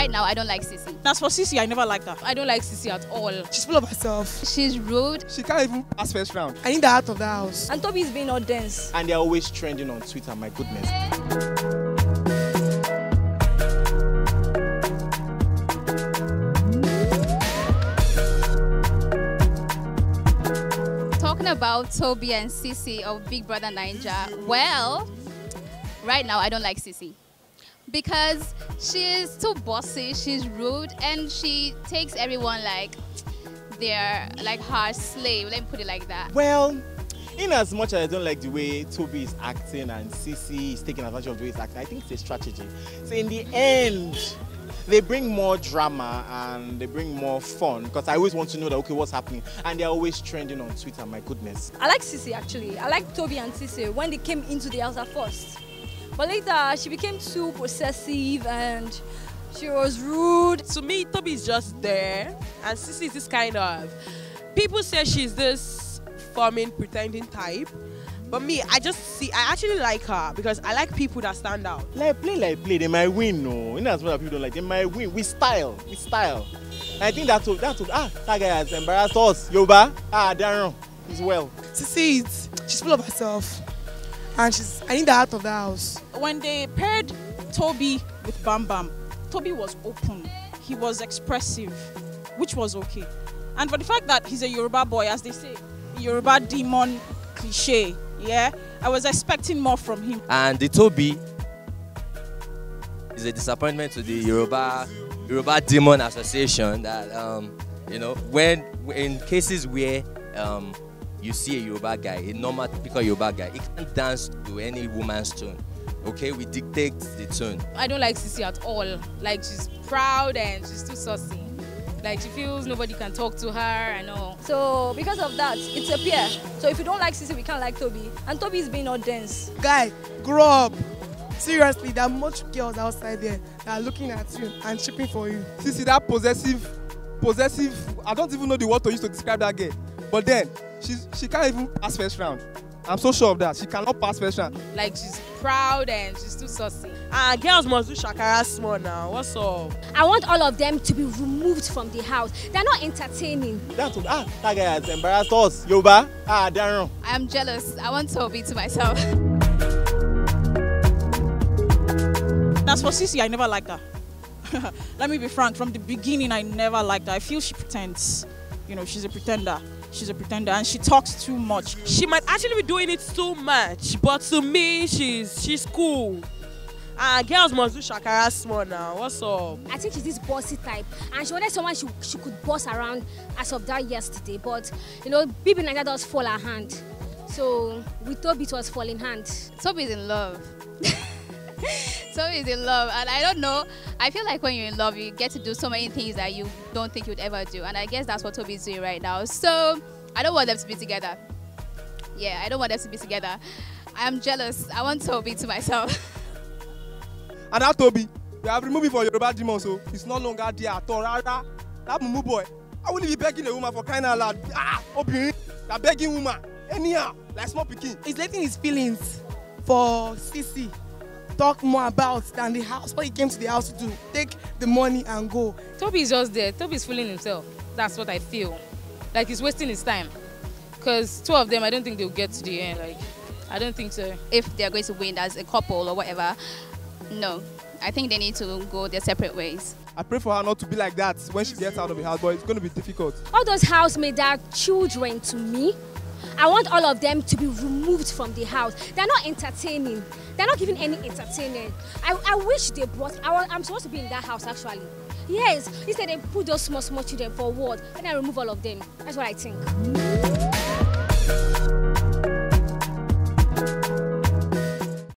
Right now, I don't like Sissy. As for Sissy, I never liked her. I don't like Sissy at all. She's full of herself. She's rude. She can't even pass first round. I need the out of the house. And Tobi is being all dense. And they're always trending on Twitter, my goodness. Talking about Tobi and Sissy of Big Brother Naija, well, right now I don't like Sissy. Because she's too bossy, she's rude, and she takes everyone like they're like her slave. Let me put it like that. Well, in as much as I don't like the way Tobi is acting and Sissy is taking advantage of the way he's acting, I think it's a strategy. So in the end, they bring more drama and they bring more fun because I always want to know that, okay, what's happening? And they're always trending on Twitter, my goodness. I like Sissy actually. I like Tobi and Sissy when they came into the house at first. But later, she became too possessive and she was rude. To me, Tobi is just there, and Sissy is this kind of... People say she's this forming, pretending type. But me, I actually like her because I like people that stand out. Like play, they might win, no. In as much as people don't like, they might win. We style. And I think that guy has embarrassed us. Yoba, Darren, he's well. Sissy, she's full of herself. And I need the out of the house. When they paired Tobi with Bam Bam, Tobi was open. He was expressive, which was okay. And for the fact that he's a Yoruba boy, as they say, Yoruba demon cliche, yeah, I was expecting more from him. And the Tobi is a disappointment to the Yoruba Demon Association that when in cases where you see a Yoruba guy, a normal typical Yoruba guy, he can't dance to any woman's tune. Okay, we dictate the tune. I don't like Sissy at all. Like, she's proud and she's too saucy. Like, she feels nobody can talk to her and all. So because of that, it's a pair. So if you don't like Sissy, we can't like Tobi. And Tobi is being all dense. Guy, grow up. Seriously, there are much girls outside there that are looking at you and shipping for you. Sissy, that possessive, I don't even know the word to use to describe that girl. But then, she can't even pass first round. I'm so sure of that. She cannot pass first round. Like, she's proud and she's too saucy. Girls must do shakara small now. What's up? I want all of them to be removed from the house. They're not entertaining. That guy has embarrassed us. Yoba, Darren. I am jealous. I want Tobi to myself. As for Sissy, I never liked her. Let me be frank. From the beginning, I never liked her. I feel she pretends. You know, she's a pretender. She's a pretender and she talks too much. She might actually be doing it too much, but to me, she's cool. Girls must do shakara small now. What's up? I think she's this bossy type, and she wanted someone she could boss around as of that yesterday. But Big Brother Naija does fall her hand. So with Tobi, it was falling hand. Tobi is in love. Tobi is in love, and I don't know. I feel like when you're in love, you get to do so many things that you don't think you'd ever do, and I guess that's what Tobi is doing right now. So I don't want them to be together. Yeah, I don't want them to be together. I am jealous. I want Tobi to myself. And that Tobi, we have removed him from Yoruba Demon, so he's no longer there at all. That mumu boy, I wouldn't be begging a woman for crying out loud. Obi, they're begging woman. Anyhow, like small pikin. He's letting his feelings for Sissy talk more about than the house. What he came to the house to do, take the money and go. Tobi is just there. Tobi is fooling himself. That's what I feel. Like, he's wasting his time. Because two of them, I don't think they'll get to the end. Like, I don't think so. If they're going to win as a couple or whatever, no. I think they need to go their separate ways. I pray for her not to be like that when she gets out of the house, but it's going to be difficult. All those housemates are children to me. I want all of them to be removed from the house. They're not entertaining. They're not giving any entertainment. I wish they brought... I'm supposed to be in that house, actually. Yes, instead they put those small children forward and I remove all of them. That's what I think.